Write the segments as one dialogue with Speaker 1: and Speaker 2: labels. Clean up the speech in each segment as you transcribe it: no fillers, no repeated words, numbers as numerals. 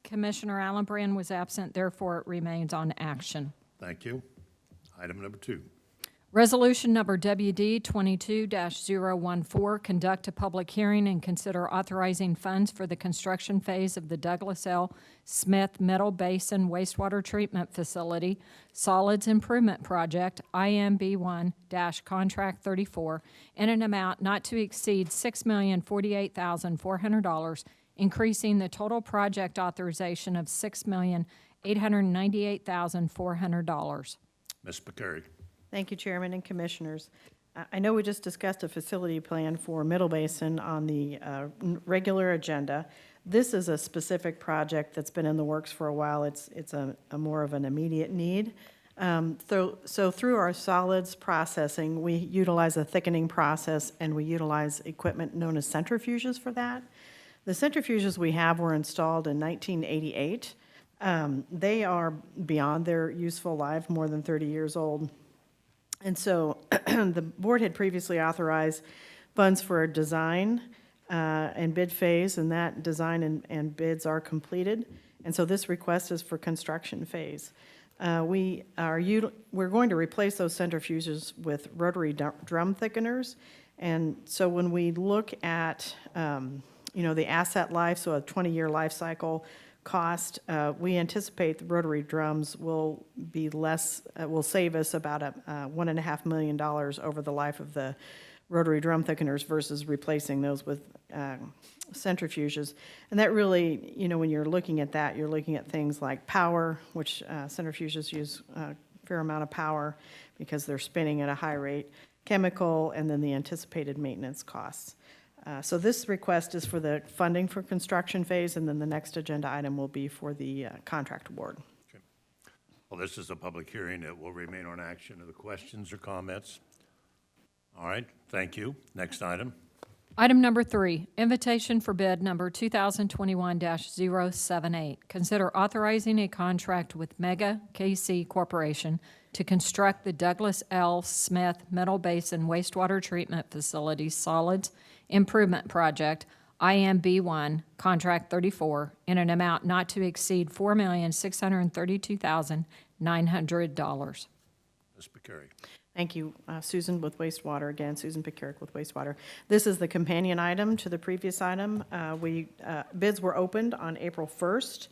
Speaker 1: Commissioner Allenbrand was absent, therefore it remains on action.
Speaker 2: Thank you. Item number 2.
Speaker 1: Resolution number WD 22-014, conduct a public hearing and consider authorizing funds for the construction phase of the Douglas L. Smith Middle Basin Wastewater Treatment Facility Solids Improvement Project, IMB1-Contract 34, in an amount not to exceed $6,048,400, increasing the total project authorization of $6,898,400.
Speaker 2: Ms. McCary.
Speaker 3: Thank you, Chairman and Commissioners. I know we just discussed a facility plan for Middle Basin on the regular agenda. This is a specific project that's been in the works for a while. It's a more of an immediate need. So through our solids processing, we utilize a thickening process, and we utilize equipment known as centrifuges for that. The centrifuges we have were installed in 1988. They are beyond their useful life, more than 30 years old. And so the board had previously authorized funds for a design and bid phase, and that design and bids are completed. And so this request is for construction phase. We're going to replace those centrifuges with rotary drum thickeners. And so when we look at the asset life, so a 20-year life cycle cost, we anticipate the rotary drums will be less, will save us about $1.5 million over the life of the rotary drum thickeners versus replacing those with centrifuges. And that really, when you're looking at that, you're looking at things like power, which centrifuges use a fair amount of power because they're spinning at a high rate, chemical, and then the anticipated maintenance costs. So this request is for the funding for construction phase, and then the next agenda item will be for the contract award.
Speaker 2: Okay. Well, this is a public hearing. It will remain on action. Are there questions or comments? All right, thank you. Next item.
Speaker 1: Item number 3, invitation for bid number 2021-078. Consider authorizing a contract with Mega KC Corporation to construct the Douglas L. Smith Middle Basin Wastewater Treatment Facility Solids Improvement Project, IMB1, Contract 34, in an amount not to exceed $4,632,900.
Speaker 2: Ms. McCary.
Speaker 3: Thank you, Susan with Wastewater. Again, Susan Picaric with Wastewater. This is the companion item to the previous item. Bids were opened on April 1st.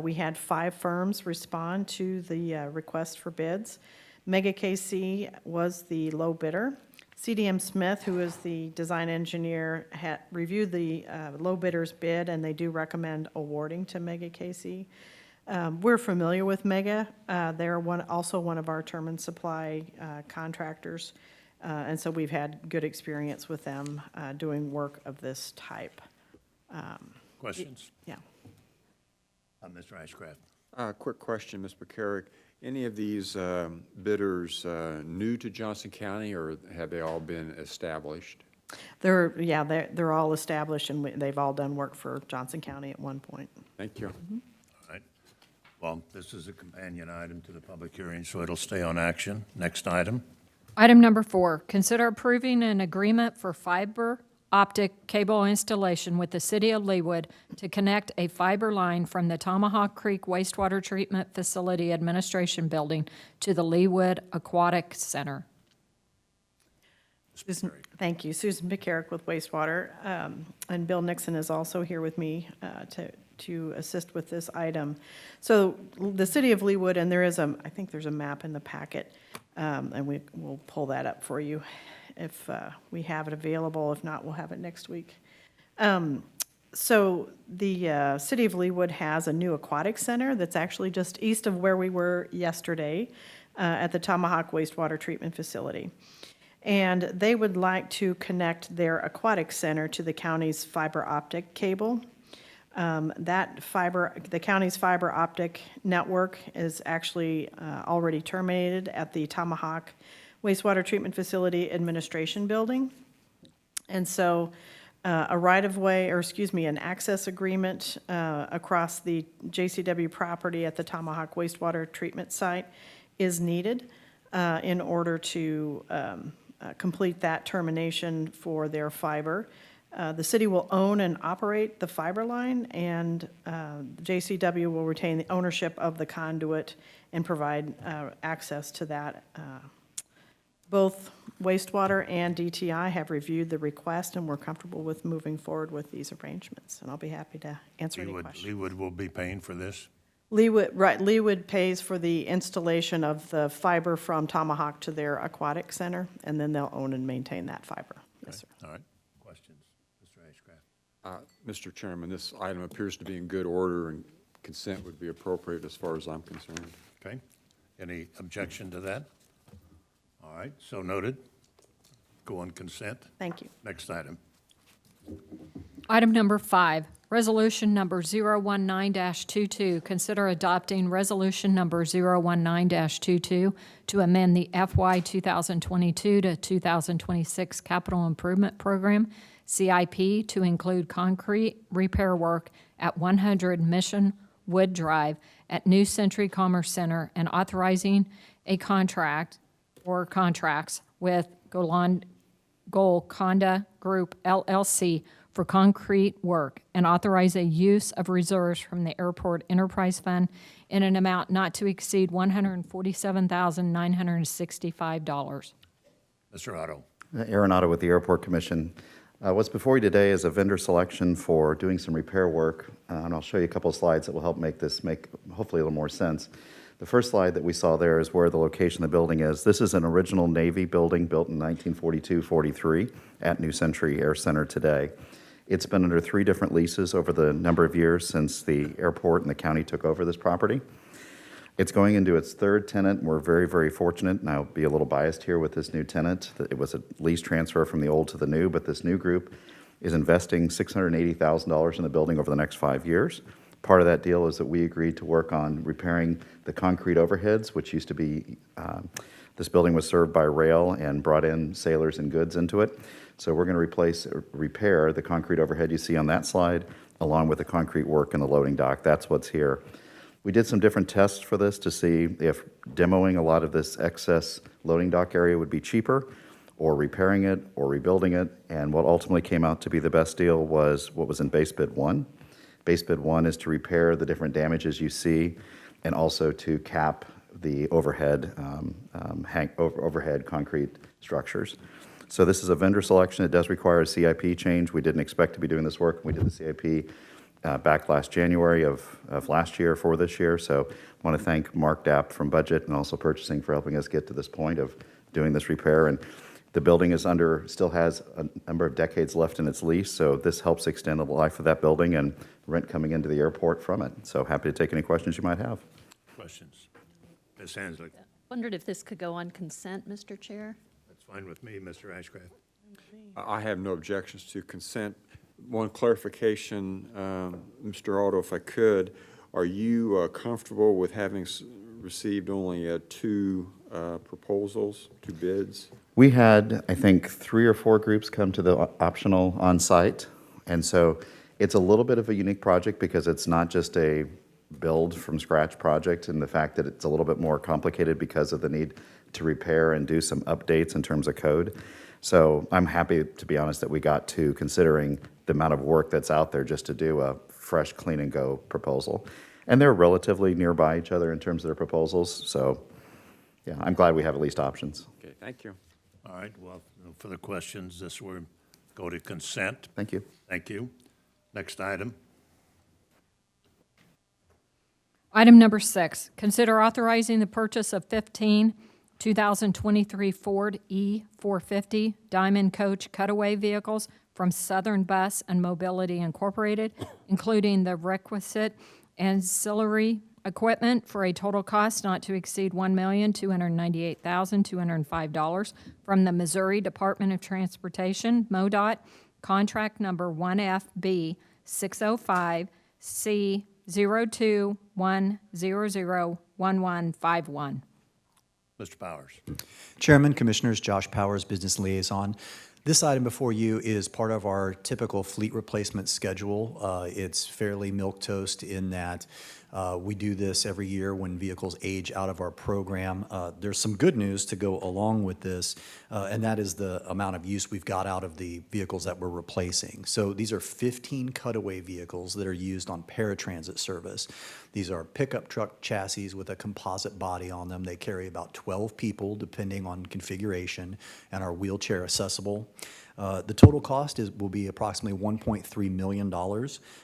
Speaker 3: We had 5 firms respond to the request for bids. Mega KC was the low bidder. CDM Smith, who is the design engineer, had reviewed the low bidder's bid, and they do recommend awarding to Mega KC. We're familiar with Mega. They're also one of our term and supply contractors, and so we've had good experience with them doing work of this type.
Speaker 2: Questions?
Speaker 3: Yeah.
Speaker 2: Mr. Ashcraft.
Speaker 4: Quick question, Ms. McCarrick. Any of these bidders new to Johnson County, or have they all been established?
Speaker 3: They're all established, and they've all done work for Johnson County at one point.
Speaker 4: Thank you.
Speaker 3: Mm-hmm.
Speaker 2: All right. Well, this is a companion item to the public hearing, so it'll stay on action. Next item.
Speaker 1: Item number 4, consider approving an agreement for fiber optic cable installation with the City of Leewood to connect a fiber line from the Tomahawk Creek Wastewater Treatment Facility Administration Building to the Leewood Aquatic Center.
Speaker 3: Susan, thank you. Susan Picaric with Wastewater, and Bill Nixon is also here with me to assist with this item. So the City of Leewood, and I think there's a map in the packet, and we'll pull that up for you if we have it available. If not, we'll have it next week. So the City of Leewood has a new aquatic center that's actually just east of where we were yesterday at the Tomahawk Wastewater Treatment Facility. And they would like to connect their aquatic center to the county's fiber optic cable. The county's fiber optic network is actually already terminated at the Tomahawk Wastewater Treatment Facility Administration Building. And so an access agreement across the JCW property at the Tomahawk Wastewater Treatment Site is needed in order to complete that termination for their fiber. The city will own and operate the fiber line, and JCW will retain the ownership of the conduit and provide access to that. Both Wastewater and DTI have reviewed the request, and we're comfortable with moving forward with these arrangements, and I'll be happy to answer any questions.
Speaker 2: Leewood will be paying for this?
Speaker 3: Leewood, right, Leewood pays for the installation of the fiber from Tomahawk to their Aquatic Center, and then they'll own and maintain that fiber. Yes, sir.
Speaker 2: All right. Questions? Mr. Ashcraft?
Speaker 4: Mr. Chairman, this item appears to be in good order, and consent would be appropriate as far as I'm concerned.
Speaker 2: Okay. Any objection to that? All right, so noted. Go on consent.
Speaker 3: Thank you.
Speaker 2: Next item.
Speaker 1: Item number 5, resolution number 019-22. Consider adopting resolution number 019-22 to amend the FY 2022 to 2026 Capital Improvement Program, CIP, to include concrete repair work at 100 Mission Wood Drive at New Century Commerce Center and authorizing a contract or contracts with Golconda Group LLC for concrete work and authorize a use of reserves from the Airport Enterprise Fund in an amount not to exceed $147,965.
Speaker 2: Mr. Otto?
Speaker 5: Aaron Otto with the Airport Commission. What's before you today is a vendor selection for doing some repair work, and I'll show you a couple of slides that will help make this make hopefully a little more sense. The first slide that we saw there is where the location of the building is. This is an original Navy building built in 1942-43 at New Century Air Center today. It's been under 3 different leases over the number of years since the airport and the county took over this property. It's going into its 3rd tenant, and we're very, very fortunate, and I'll be a little biased here with this new tenant. It was a lease transfer from the old to the new, but this new group is investing $680,000 in the building over the next 5 years. Part of that deal is that we agreed to work on repairing the concrete overheads, which used to be, this building was served by rail and brought in sailors and goods into it. So we're going to repair the concrete overhead you see on that slide, along with the concrete work in the loading dock. That's what's here. We did some different tests for this to see if demoing a lot of this excess loading dock area would be cheaper, or repairing it, or rebuilding it. And what ultimately came out to be the best deal was what was in base bid 1. Base bid 1 is to repair the different damages you see, and also to cap the overhead concrete structures. So this is a vendor selection. It does require a CIP change. We didn't expect to be doing this work. We did the CIP back last January of last year for this year. So I want to thank Mark Dapp from Budget and also Purchasing for helping us get to this point of doing this repair. And the building is still has a number of decades left in its lease, so this helps extend the life of that building and rent coming into the airport from it. So happy to take any questions you might have.
Speaker 2: Questions? Ms. Hanslick?
Speaker 6: Wondered if this could go on consent, Mr. Chair?
Speaker 2: That's fine with me, Mr. Ashcraft.
Speaker 4: I have no objections to consent. One clarification, Mr. Otto, if I could, are you comfortable with having received only 2 proposals, 2 bids?
Speaker 5: We had, I think, 3 or 4 groups come to the optional on-site, and so it's a little bit of a unique project because it's not just a build from scratch project, and the fact that it's a little bit more complicated because of the need to repair and do some updates in terms of code. So I'm happy, to be honest, that we got to considering the amount of work that's out there just to do a fresh, clean and go proposal. And they're relatively nearby each other in terms of their proposals, so yeah, I'm glad we have at least options.
Speaker 4: Okay, thank you.
Speaker 2: All right, well, no further questions. This will go to consent.
Speaker 5: Thank you.
Speaker 2: Thank you. Next item.
Speaker 1: Item number 6, consider authorizing the purchase of 15 2023 Ford E450 Diamond Coach cutaway vehicles from Southern Bus and Mobility Incorporated, including the requisite ancillary equipment for a total cost not to exceed $1,298,205 from the Missouri Department of Transportation, MoDOT, contract number 1FB 605C02100151.
Speaker 2: Mr. Powers.
Speaker 7: Chairman, Commissioners, Josh Powers, Business Liaison. This item before you is part of our typical fleet replacement schedule. It's fairly milquetoast in that we do this every year when vehicles age out of our program. There's some good news to go along with this, and that is the amount of use we've got out of the vehicles that we're replacing. So these are 15 cutaway vehicles that are used on paratransit service. These are pickup truck chassis with a composite body on them. They carry about 12 people, depending on configuration, and are wheelchair accessible. The total cost will be approximately $1.3 million,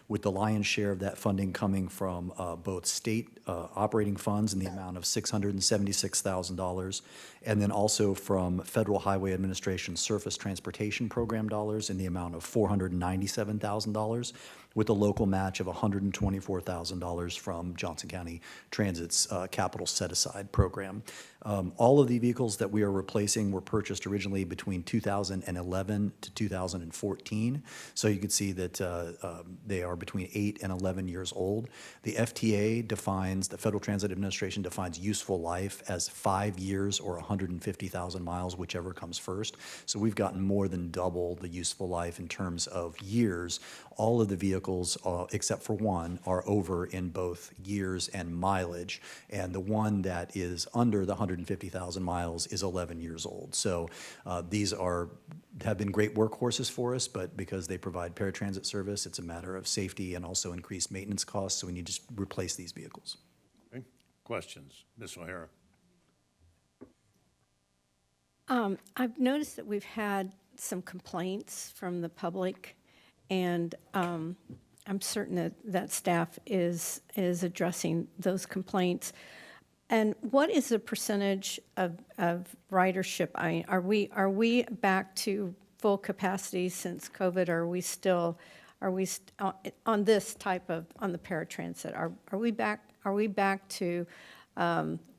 Speaker 7: with the lion's share of that funding coming from both state operating funds in the amount of $676,000, and then also from Federal Highway Administration Surface Transportation Program dollars in the amount of $497,000, with a local match of $124,000 from Johnson County Transit's capital set-aside program. All of the vehicles that we are replacing were purchased originally between 2011 to 2014. So you can see that they are between 8 and 11 years old. The FTA defines, the Federal Transit Administration defines useful life as 5 years or 150,000 miles, whichever comes first. So we've gotten more than double the useful life in terms of years. All of the vehicles, except for one, are over in both years and mileage. And the one that is under the 150,000 miles is 11 years old. So these have been great workhorses for us, but because they provide paratransit service, it's a matter of safety and also increased maintenance costs, so we need to replace these vehicles.
Speaker 2: Okay. Questions? Ms. O'Hara?
Speaker 6: I've noticed that we've had some complaints from the public, and I'm certain that staff is addressing those complaints. And what is the percentage of ridership? Are we back to full capacity since COVID? Or are we on this type of, on the paratransit? Are we back to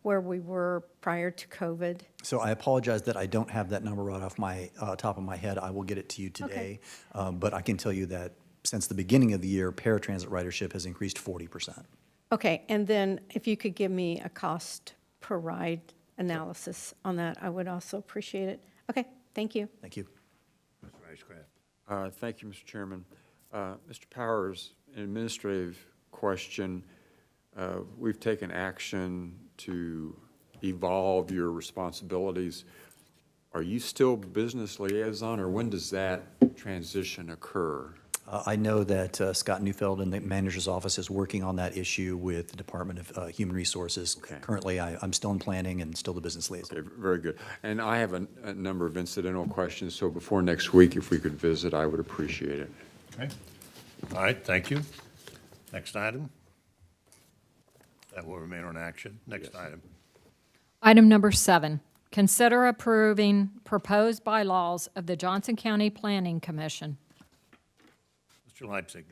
Speaker 6: where we were prior to COVID?
Speaker 7: So I apologize that I don't have that number right off my top of my head. I will get it to you today. But I can tell you that since the beginning of the year, paratransit ridership has increased 40%.
Speaker 6: Okay, and then if you could give me a cost per ride analysis on that, I would also appreciate it. Okay, thank you.
Speaker 7: Thank you.
Speaker 2: Mr. Ricecraft?
Speaker 4: Thank you, Mr. Chairman. Mr. Powers, an administrative question. We've taken action to evolve your responsibilities. Are you still business liaison, or when does that transition occur?
Speaker 7: I know that Scott Neufeld in the manager's office is working on that issue with the Department of Human Resources.
Speaker 4: Okay.
Speaker 7: Currently, I'm still in planning and still the business liaison.
Speaker 4: Okay, very good. And I have a number of incidental questions, so before next week, if we could visit, I would appreciate it.
Speaker 2: Okay. All right, thank you. Next item? That will remain on action. Next item.
Speaker 1: Item number 7, consider approving proposed bylaws of the Johnson County Planning Commission.
Speaker 2: Mr. Leipzig?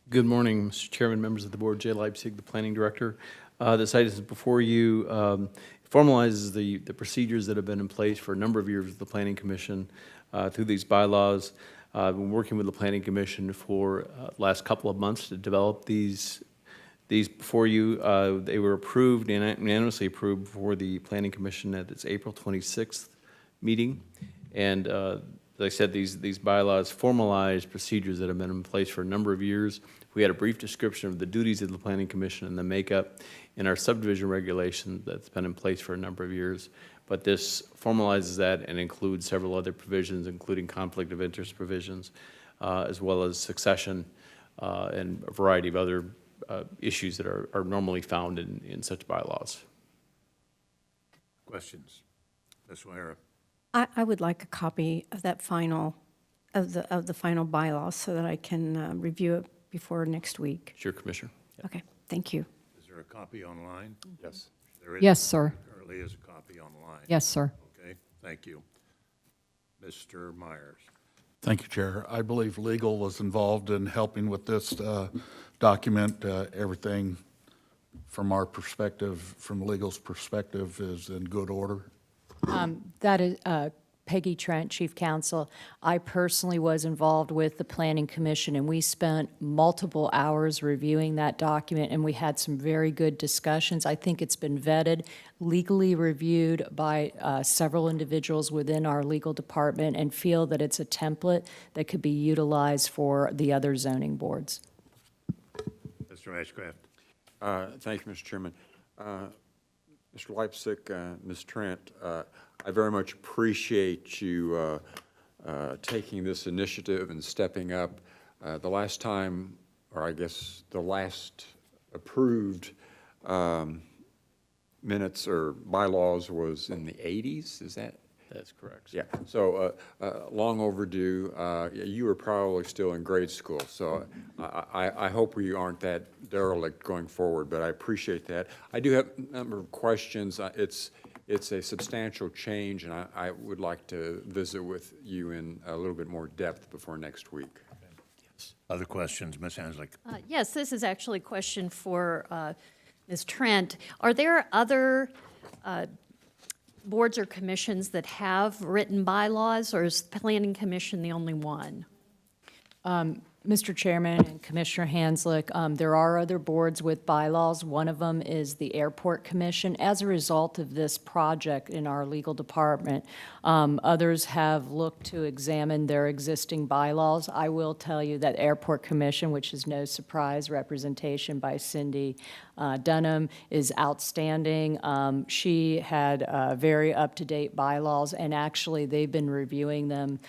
Speaker 8: Good morning, Mr. Chairman, members of the board. Jay Leipzig, the Planning Director. This item is before you. Formalizes the procedures that have been in place for a number of years with the Planning Commission through these bylaws. I've been working with the Planning Commission for last couple of months to develop these before you. They were approved, unanimously approved for the Planning Commission at its April 26th meeting. And like I said, these bylaws formalize procedures that have been in place for a number of years. We had a brief description of the duties of the Planning Commission and the makeup in our subdivision regulation that's been in place for a number of years. But this formalizes that and includes several other provisions, including conflict of interest provisions, as well as succession and a variety of other issues that are normally found in such bylaws.
Speaker 2: Questions? Ms. O'Hara?
Speaker 6: I would like a copy of that final, of the final bylaws so that I can review it before next week.
Speaker 8: Sure, Commissioner.
Speaker 6: Okay, thank you.
Speaker 2: Is there a copy online?
Speaker 4: Yes.
Speaker 2: There is.
Speaker 1: Yes, sir.
Speaker 2: Currently is a copy online.
Speaker 1: Yes, sir.
Speaker 2: Okay, thank you. Mr. Myers?
Speaker 9: Thank you, Chair. I believe legal is involved in helping with this document. Everything from our perspective, from legal's perspective, is in good order.
Speaker 1: That is,
Speaker 10: Peggy Trent, Chief Counsel. I personally was involved with the Planning Commission, and we spent multiple hours reviewing that document, and we had some very good discussions. I think it's been vetted, legally reviewed by several individuals within our legal department, and feel that it's a template that could be utilized for the other zoning boards.
Speaker 2: Mr. Ashcraft.
Speaker 4: Thank you, Mr. Chairman. Mr. Leipzig, Ms. Trent, I very much appreciate you taking this initiative and stepping up. The last time, or I guess the last approved minutes or bylaws was in the 80s, is that?
Speaker 8: That's correct.
Speaker 4: Yeah, so long overdue. You were probably still in grade school, so I hope we aren't that derelict going forward, but I appreciate that. I do have a number of questions. It's a substantial change, and I would like to visit with you in a little bit more depth before next week.
Speaker 2: Other questions, Ms. Hanslick?
Speaker 11: Yes, this is actually a question for Ms. Trent. Are there other boards or commissions that have written bylaws, or is the Planning Commission the only one?
Speaker 10: Mr. Chairman and Commissioner Hanslick, there are other boards with bylaws. One of them is the Airport Commission. As a result of this project in our legal department, others have looked to examine their existing bylaws. I will tell you that Airport Commission, which is no surprise, representation by Cindy Dunham, is outstanding. She had very up-to-date bylaws, and actually they've been reviewing them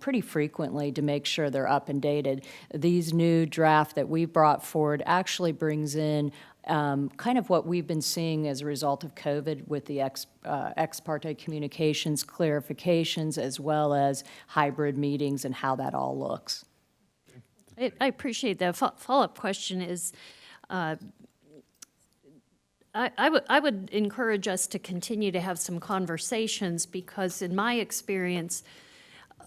Speaker 10: pretty frequently to make sure they're up and dated. These new draft that we brought forward actually brings in kind of what we've been seeing as a result of COVID with the ex parte communications, clarifications, as well as hybrid meetings and how that all looks.
Speaker 11: I appreciate that. Follow-up question is, I would encourage us to continue to have some conversations, because in my experience,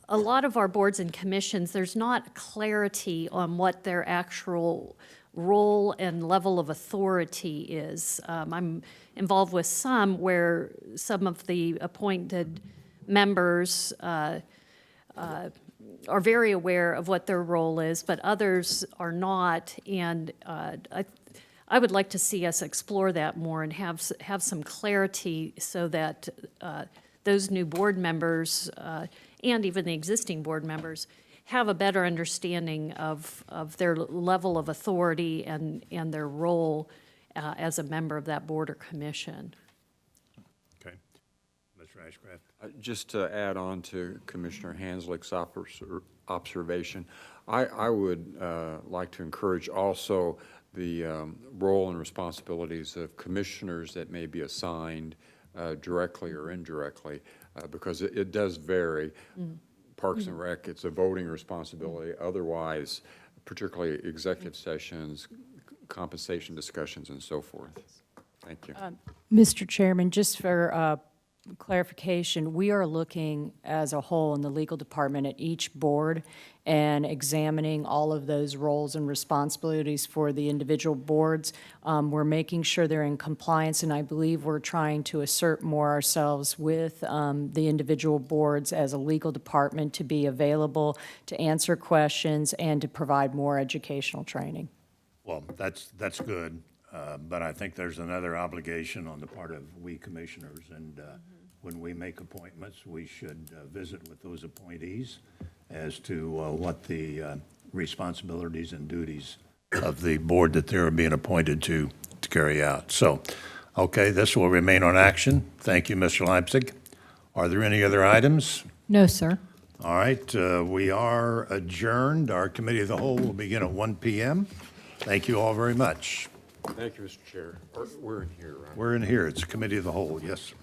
Speaker 11: a lot of our boards and commissions, there's not clarity on what their actual role and level of authority is. I'm involved with some where some of the appointed members are very aware of what their role is, but others are not. And I would like to see us explore that more and have some clarity so that those new board members and even the existing board members have a better understanding of their level of authority and their role as a member of that board or commission.
Speaker 2: Okay. Mr. Ashcraft?
Speaker 4: Just to add on to Commissioner Hanslick's observation, I would like to encourage also the role and responsibilities of commissioners that may be assigned directly or indirectly, because it does vary. Parks and Rec, it's a voting responsibility. Otherwise, particularly executive sessions, compensation discussions, and so forth. Thank you.
Speaker 10: Mr. Chairman, just for clarification, we are looking as a whole in the legal department at each board and examining all of those roles and responsibilities for the individual boards. We're making sure they're in compliance, and I believe we're trying to assert more ourselves with the individual boards as a legal department to be available to answer questions and to provide more educational training.
Speaker 2: Well, that's good, but I think there's another obligation on the part of we commissioners, and when we make appointments, we should visit with those appointees as to what the responsibilities and duties of the board that they're being appointed to carry out. So, okay, this will remain on action. Thank you, Mr. Leipzig. Are there any other items?
Speaker 1: No, sir.
Speaker 2: All right, we are adjourned. Our committee of the whole will begin at 1 p.m. Thank you all very much.
Speaker 4: Thank you, Mr. Chair. We're in here, right?
Speaker 2: We're in here. It's a committee of the whole, yes.